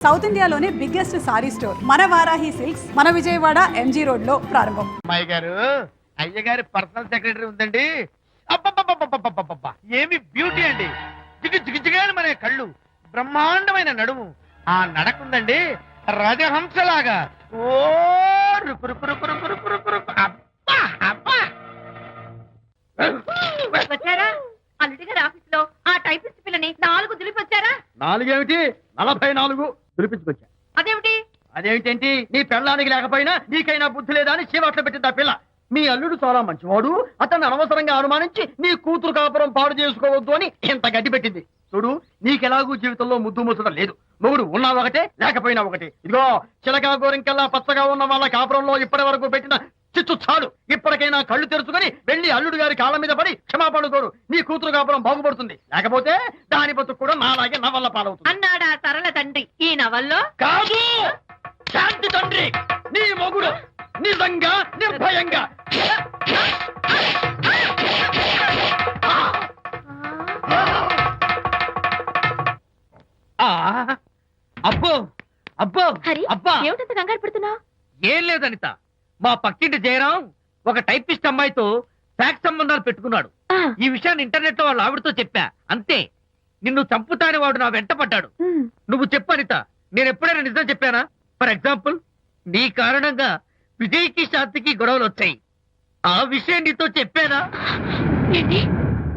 South ఇండియాలోనే biggest sorry store మన Varahi silks మన విజయవాడ ఎంజీ రోడ్ లో ప్రారంభం. అమ్మాయి గారు అయ్యగారి పర్సనల్ సెక్రటరీ ఉందండి. అబ్బబ్బబ్బబ్బబ్బబ్బబ్బబ్బా ఏమి బ్యూటీ అండి. జిగిజిగిజిగాని మన కళ్ళు, బ్రహ్మాండమైన నడుము, ఆ నడకుందండి రాజహంసలాగా. ఓ రుకు రుకు రుకు రుకు రుకు రుకు రుకు. అబ్బా అబ్బా. వచ్చారా? అల్లుడి గారి ఆఫీస్ లో ఆ టైపిస్ట్ పిల్లని 4 దులిపొచ్చారా? 4 ఏమిటి 44 దులిపించుకొచ్చా. అదేమిటి? అదేమిటేంటి, నీ పెళ్ళానికి లేకపోయినా నీకైనా బుద్ధి లేదా అని చీవాట్లు పెట్టింది ఆ పిల్ల. మీ అల్లుడు చాలా మంచివాడు, అతన్ని అనవసరంగా అనుమానించి నీ కూతురు కాపురం పాడు చేసుకోవద్దు అని ఇంత గడ్డి పెట్టింది. చూడు, నీకెలాగూ జీవితంలో ముద్దు ముచ్చడం లేదు. మొగుడు ఉన్నా ఒకటే లేకపోయినా ఒకటే. ఇదిగో చిలకా గోరింకల్లా పచ్చగా ఉన్న వాళ్ళ కాపురంలో ఇప్పటి వరకు పెట్టిన చిచ్చు చాలు. ఇప్పటికైనా కళ్ళు తెరుచుకుని వెళ్లి అల్లుడు గారి కాళ్ళ మీద పడి క్షమాపణ కోరు. నీ కూతురు కాపురం బాగుపడుతుంది. లేకపోతే దాని బతుకు కూడా నాలాగే నవల్ల పాలవుతుంది అన్నాడా సరళ తండ్రి ఈ నవల్లో? కాదు, శాంతి తండ్రి నీ మొగుడు నిజంగా నిర్భయంగా. అబ్బో అబ్బో హరి, అబ్బా, ఏమిటంత కంగారు పడుతున్నావు? ఏం లేదనిత, మా పక్కింటి జయరాం ఒక టైపిస్ట్ అమ్మాయితో ఫ్యాక్స్ సంబంధాలు పెట్టుకున్నాడు. ఈ విషయాన్ని ఇంటర్నెట్ లో వాళ్ళ ఆవిడతో చెప్పా. అంతే, నిన్ను చంపుతాని వాడు నా వెంట పడ్డాడు. నువ్వు చెప్పు అనిత, నేను ఎప్పుడైనా నిజం చెప్పానా? ఫర్ ఎగ్జాంపుల్, నీ కారణంగా విజయ్కి శాంతికి గొడవలు వచ్చాయి. ఆ విషయం నీతో చెప్పానా? ఏంటి,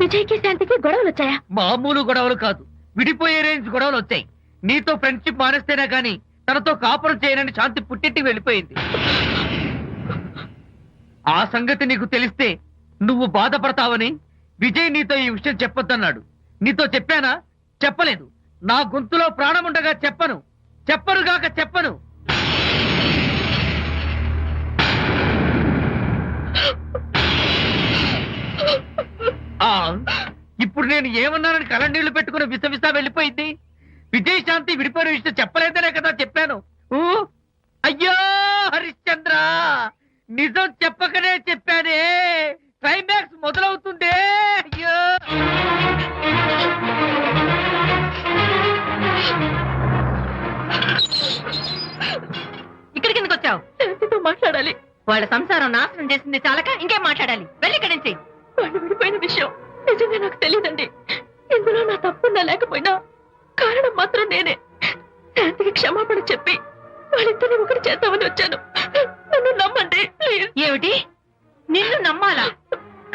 విజయ్కి శాంతికి గొడవలు వచ్చాయా? మామూలు గొడవలు కాదు, విడిపోయే రేంజ్ గొడవలు వచ్చాయి. నీతో ఫ్రెండ్షిప్ మానేస్తేనే గాని తనతో కాపురం చేయనని శాంతి పుట్టింటికి వెళ్ళిపోయింది. ఆ సంగతి నీకు తెలిస్తే నువ్వు బాధపడతావని విజయ్ నీతో ఈ విషయం చెప్పొద్దన్నాడు. నీతో చెప్పానా? చెప్పలేదు. నా గొంతులో ప్రాణముండగా చెప్పను, చెప్పనుగాక చెప్పను. ఇప్పుడు నేను ఏమన్నానని కళ్ళనీళ్లు పెట్టుకుని విసవిసా వెళ్ళిపోయింది. విజయ్ శాంతి విడిపోయిన విషయం చెప్పలేదనే కదా చెప్పాను. అయ్యో హరిశ్చంద్ర, నిజం చెప్పకనే చెప్పానే. క్లైమాక్స్ మొదలవుతుందే. అయ్యో, ఇక్కడికి ఎందుకు వచ్చావు? శాంతితో మాట్లాడాలి. వాళ్ళ సంసారం నాశనం చేసింది చాలక ఇంకేం మాట్లాడాలి? వెళ్ళి ఇక్కడి నుంచి. వాళ్ళు విడిపోయిన విషయం నిజంగా నాకు తెలియదండి. ఇందులో నా తప్పున్నా లేకపోయినా కారణం మాత్రం నేనే. శాంతికి క్షమాపణ చెప్పి వాళ్ళిద్దరిని ఒకటి చేద్దామని వచ్చాను. నన్ను నమ్మండి ప్లీజ్. ఏమిటి, నిన్ను నమ్మాలా?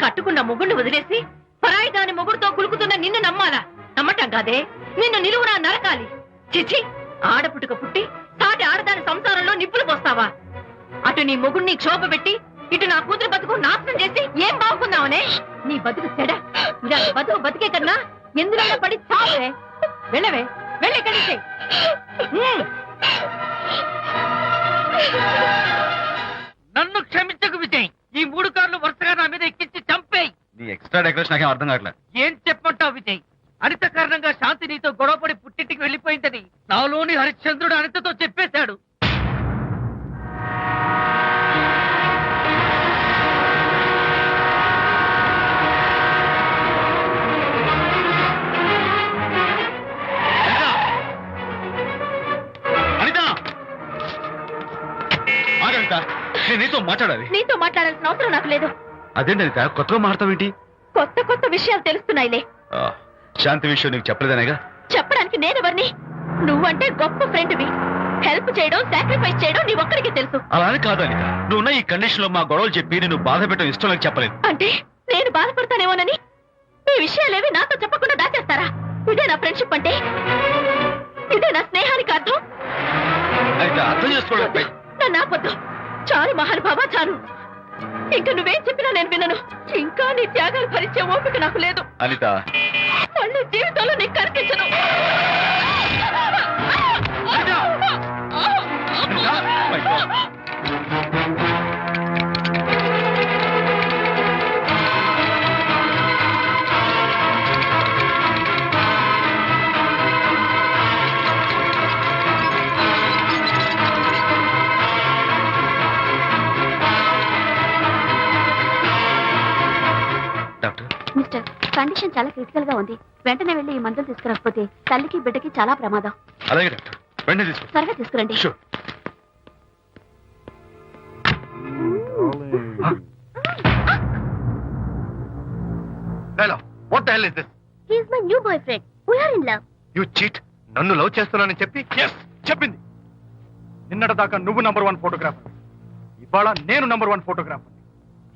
కట్టుకున్న మొగుడిని వదిలేసి పరాయి దాని మొగుడుతో కులుకుతున్న నిన్ను నమ్మాలా? నమ్మటం కాదే, నిన్ను నిలువునా నరకాలి. చిచి, ఆడపుట్టుక పుట్టి సాటి ఆడదాని సంసారంలో నిప్పులు పోస్తావా? అటు నీ మొగుడిని క్షోభ పెట్టి ఇటు నా కూతురు బతుకు నాశనం చేసి ఏం బాగుకుందామనే? నీ బతుకు చెడ. ఇలాంటి బతుకు బతికే కన్నా ఎందులో పడి చావే. వెళ్ళవే, వెళ్ళి కలిసి. నన్ను క్షమించకు విజయ్. ఈ 3 కార్లు వరుసగా నా మీద ఎక్కించి చంపేయి. నీ ఎక్స్ట్రా డెకరేషన్ నాకేం అర్థం కావట్లేదు. ఏం చెప్పంటావు విజయ్? అనిత కారణంగా శాంతి నీతో గొడవపడి పుట్టింటికి వెళ్ళిపోయిందని నాలోని హరిశ్చంద్రుడు అనితతో చెప్పేశాడు. నేను నీతో మాట్లాడాలి. నీతో మాట్లాడాల్సిన అవసరం నాకు లేదు. అదేంటి అనిత, కొత్తగా మాట్లాడతావేంటి? కొత్త కొత్త విషయాలు తెలుస్తున్నాయిలే. శాంతి విషయం నీకు చెప్పలేదనేగా? చెప్పడానికి నేనెవరిని? నువ్వంటే గొప్ప ఫ్రెండ్వి. హెల్ప్ చేయడం, సాక్రిఫైస్ చేయడం నీ ఒక్కడికి తెలుసు. అలానే కాదు అనిత, నువ్వున్న ఈ కండిషన్ లో మా గొడవలు చెప్పి నేను బాధ పెట్టడం ఇష్టం నాకు చెప్పలేదు. అంటే నేను బాధపడతానేమోనని ఈ విషయాలేవి నాతో చెప్పకుండా దాచేస్తారా? ఇదే నా ఫ్రెండ్షిప్ అంటే? ఇదే నా స్నేహానికి అర్థం? అనిత, అర్థం చేసుకోవడం. నన్ను ఆపొద్దు. చాలు మహానుభావా, చాలు. ఇంకా నువ్వేం చెప్పినా నేను వినను. ఇంకా నీ త్యాగాలు భరించే ఓపిక నాకు లేదు. అనిత, మళ్ళీ జీవితంలో నీకు కనిపించను. మిస్టర్, కండిషన్ చాలా క్రిటికల్ గా ఉంది. వెంటనే వెళ్లి ఈ మందులు తీసుకురాకపోతే తల్లికి బిడ్డకి చాలా ప్రమాదం. అలాగే డాక్టర్. వెంటనే తీసుకో. త్వరగా తీసుకురండి. Sure. What the hell is this? He is my new boyfriend. We are in love. You cheat. నన్ను లవ్ చేస్తున్నానని చెప్పి చెప్పింది. నిన్నటి దాకా నువ్వు నంబర్ 1 ఫోటోగ్రాఫర్, ఇవాళ నేను నంబర్ 1 ఫోటోగ్రాఫర్.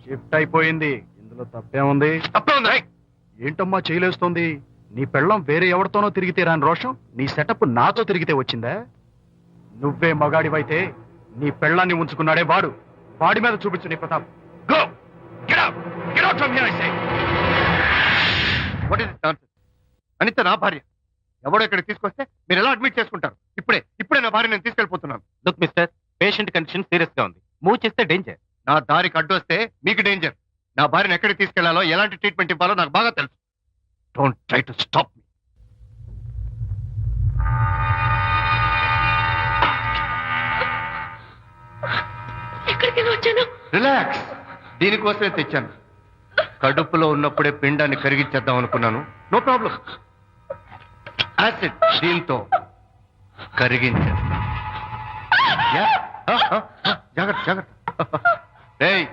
షిఫ్ట్ అయిపోయింది. ఇందులో తప్పే ఉంది? ఏంటమ్మా చేయలేస్తోంది? నీ పెళ్ళం వేరే ఎవరితోనో తిరిగితే రాని రోషం నీ సెటప్ నాతో తిరిగితే వచ్చిందా? నువ్వే మగాడివైతే నీ పెళ్ళాన్ని ఉంచుకున్నాడే వాడు, వాడి మీద చూపించు నీ Pratap. Go get out, get out from here I say. What is this nonsense? Anitha నా భార్య, ఎవడో ఇక్కడికి తీసుకొస్తే మీరు ఎలా అడ్మిట్ చేసుకుంటారు? ఇప్పుడే నా భార్య నేను తీసుకెళ్ళిపోతున్నాను. Look mister, patient condition serious గా ఉంది. మూవ్ చేస్తే డేంజర్. నా దారికి అడ్డు వస్తే మీకు డేంజర్. నా భార్యను ఎక్కడికి తీసుకెళ్లాలో, ఎలాంటి ట్రీట్మెంట్ ఇవ్వాలో నాకు బాగా తెలుసు. Don't try to stop me. ఎక్కడికి వచ్చాను? రిలాక్స్. దీనికోసమే తెచ్చాను. కడుపులో ఉన్నప్పుడే పిండాన్ని కరిగించేద్దాం అనుకున్నాను. No problem. యాసిడ్ దీంతో కరిగించేస్తా. జాగ్రత్త జాగ్రత్త. ఏయ్,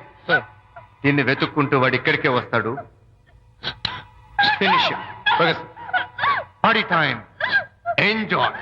దీన్ని వెతుక్కుంటూ వాడు ఇక్కడికే వస్తాడు. Finish party time. Enjoy.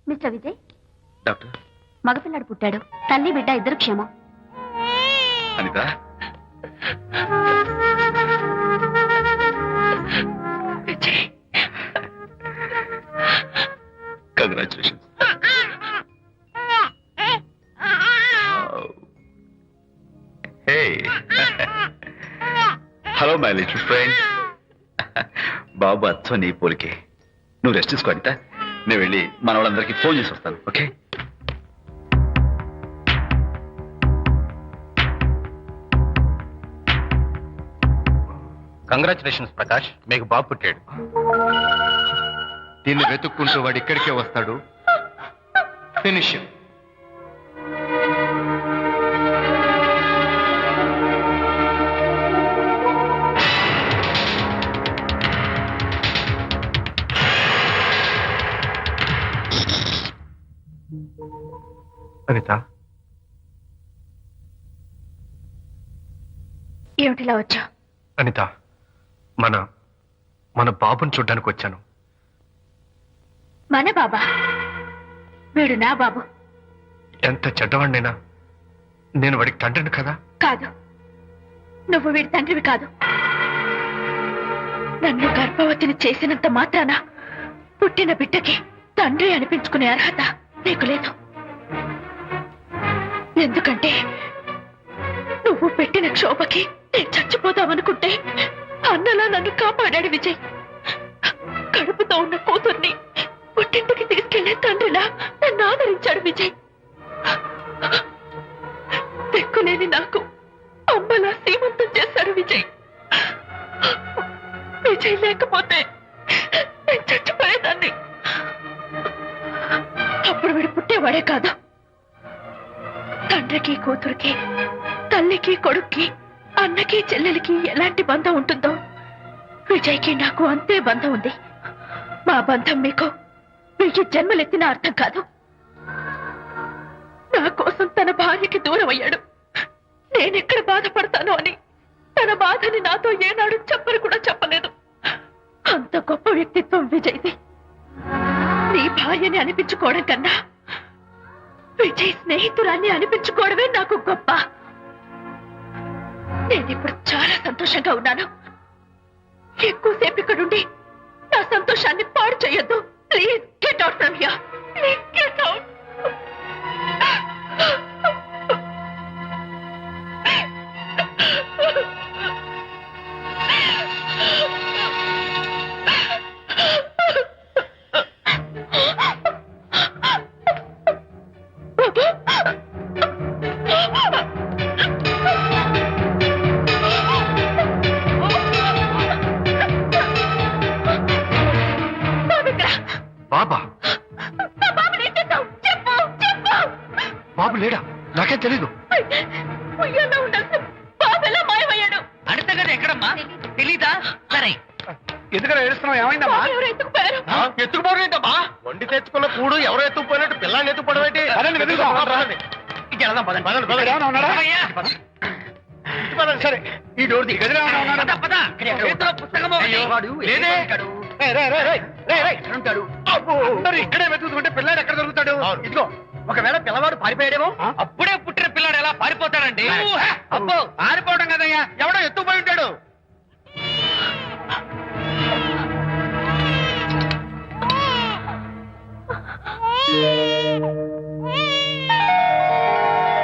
Mister Vijay, doctor మగపిల్లాడు పుట్టాడు. తల్లి బిడ్డ ఇద్దరు క్షేమం. Anita, congratulations. Hello my little friend. బాబు అచ్చో నీ పోలికే. నువ్వు రెస్ట్ తీసుకో అనిత. నేను వెళ్ళి మన వాళ్ళందరికీ ఫోన్ చేసి వస్తాను. ఓకే? కంగ్రాచులేషన్స్ ప్రకాష్, మీకు బాబు పుట్టాడు. దీన్ని వెతుక్కుంటూ వాడు ఇక్కడికే వస్తాడు. ఫినిష్. అనిత, ఏమిటిలా వచ్చా? అనిత, మన బాబుని చూడ్డానికి వచ్చాను. మన బాబా? వీడు నా బాబు. ఎంత చెడ్డవాడినైనా నేను వాడికి తండ్రిని కదా. కాదు, నువ్వు వీడి తండ్రివి కాదు. నన్ను గర్భవతిని చేసినంత మాత్రాన పుట్టిన బిడ్డకి తండ్రి అనిపించుకునే అర్హత నీకు లేదు. ఎందుకంటే నువ్వు పెట్టిన క్షోభకి నేను చచ్చిపోదామనుకుంటే అన్నలా నన్ను కాపాడాడు విజయ్. కడుపుతో ఉన్న కూతుర్ని పుట్టింటికి తీసుకెళ్లే తండ్రిలా నన్ను ఆదరించాడు విజయ్. దిక్కులేని నాకు అమ్మలా సీమంతం చేశాడు విజయ్. విజయ్ లేకపోతే నేను చచ్చిపోయేదాన్ని. అప్పుడు వీడు పుట్టేవాడే కాదు. తండ్రికి కూతురికి, తల్లికి కొడుక్కి, అన్నకి చెల్లెలికి ఎలాంటి బంధం ఉంటుందో విజయ్కి నాకు అంతే బంధం ఉంది. మా బంధం మీకు 1000 జన్మలెత్తిన అర్థం కాదు. నా కోసం తన భార్యకి దూరం అయ్యాడు. నేనెక్కడ బాధపడతాను అని తన బాధని నాతో ఏనాడు చెప్పని కూడా చెప్పలేదు. అంత గొప్ప వ్యక్తిత్వం విజయ్ది. నీ భార్యని అనిపించుకోవడం కన్నా విజయ్ స్నేహితురాన్ని అనిపించుకోవడమే నాకు గొప్ప. నేనిప్పుడు చాలా సంతోషంగా ఉన్నాను. ఎక్కువసేపు ఇక్కడుండి నా సంతోషాన్ని పాడు చేయొద్దు. Please get out from here. Please get out. బాబా? బాబు లేడా? నాకేం తెలీదు. అడతగది ఎక్కడమ్మా? తెలీదా? సరే, ఎందుకలా ఏడుస్తున్నావు? ఏమైందమ్మా? ఎత్తుకుపోవడం ఏంటమ్మా? వండి తెచ్చుకున్న కూడు ఎవరో ఎత్తుకుపోయినట్టు పిల్లాన్ని ఎత్తుకుపోవడం ఏంటి? వెళ్దాం పదండి. ఏమన్నా ఉన్నాడా? సరే, ఈ డోర్ ది గదిలో ఏమన్నా ఉన్నాడా? పద, పద. చేతిలో పుస్తకం ఒకటి. వాడు లేదే. ఎక్కడుంటాడు? అందరూ ఇక్కడే వెతుకుతుంటే పిల్లాడు ఎక్కడ దొరుకుతాడు? ఇదిగో, ఒకవేళ పిల్లవాడు పారిపోయాడేమో. అప్పుడే పుట్టిన పిల్లాడు ఎలా పారిపోతాడండి? అబ్బో, పారిపోవడం కదయ్యా, ఎవడో ఎత్తుకుపోయి ఉంటాడు.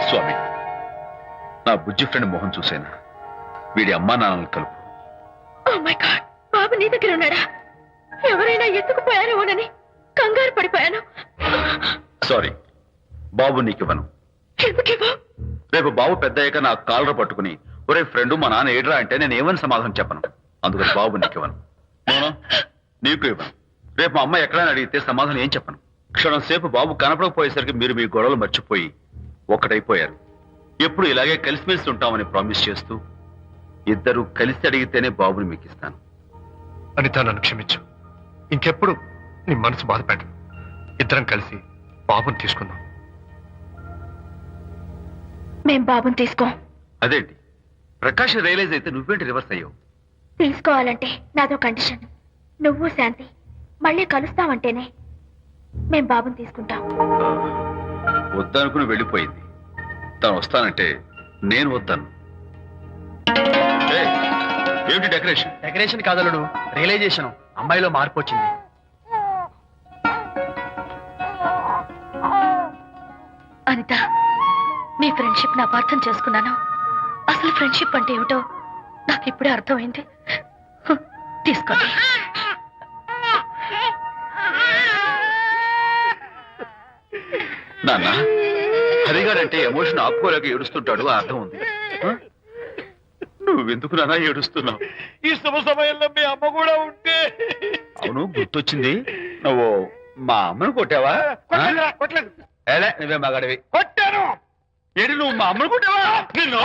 స్వామి, నా బుజ్జి ఫ్రెండ్ మోహన్ చూసేనా? వీడి అమ్మా నాన్నలు కలుపు. ఓ మై గాడ్, బాబు నీ దగ్గర ఉన్నాడా? ఎవరైనా ఎత్తుకుపోయారేమోనని కంగారు పడిపోయాను. సారీ, బాబు నీకివ్వను. ఎందుకేవో? రేపు బాబు పెద్ద అయ్యాక నా కాలర్ పట్టుకుని ఒరే ఫ్రెండ్ మా నాన్న ఏడ్రా అంటే నేను ఏమని సమాధానం చెప్పను. అందుకని బాబు నీకివ్వను. మోనో, నీకు ఇవ్వను. రేపు మా అమ్మ ఎక్కడైనా అడిగితే సమాధానం ఏం చెప్పను. క్షణం సేపు బాబు కనపడకపోయేసరికి మీరు మీ గొడవలు మర్చిపోయి ఒక్కటైపోయారు. ఎప్పుడు ఇలాగే కలిసిమెలిసి ఉంటామని ప్రామిస్ చేస్తూ ఇద్దరు కలిసి అడిగితేనే బాబుని మీకు ఇస్తాను. అనిత, నన్ను క్షమించు. ఇంకెప్పుడు నీ మనసు బాధపెట్టను. ఇద్దరం కలిసి బాబుని తీసుకుందాం. మేం బాబుని తీసుకో. అదేంటి, ప్రకాష్ రియలైజ్ అయితే నువ్వేంటి రివర్స్ అయ్యావు? తీసుకోవాలంటే నాదో కండిషన్. నువ్వు శాంతి మళ్ళీ కలుస్తావంటేనే. మేము బాబుని తీసుకుంటాం. వద్దనుకుని వెళ్ళిపోయింది. తను వస్తానంటే నేను వద్దాను. ఏయ్, ఏమిటి డెకరేషన్? Decoration కాదలుడు, realisation. అమ్మాయిలో మార్పు వచ్చింది. అనిత, మీ ఫ్రెండ్షిప్ ని అపార్థం చేసుకున్నాను. అసలు ఫ్రెండ్షిప్ అంటే ఏమిటో నాకు ఇప్పుడే అర్థమైంది. తీసుకోండి. నాన్న, హరిగారంటే ఎమోషన్ ఆపుకోలేక ఏడుస్తుంటాడు, ఆ అర్థం ఉంది. ఆ? నువ్వెందుకు నాన్న ఏడుస్తున్నావు? ఈ శుభ సమయంలో మీ అమ్మ కూడా ఉంటే. అవును, గుర్తొచ్చింది. నువ్వు మా అమ్మను కొట్టావా? కొట్టలేదు. ఏలే, నువ్వే మగాడివి. కొట్టాను. ఏడు, నువ్వు మా అమ్మను కొట్టావా? నిన్ను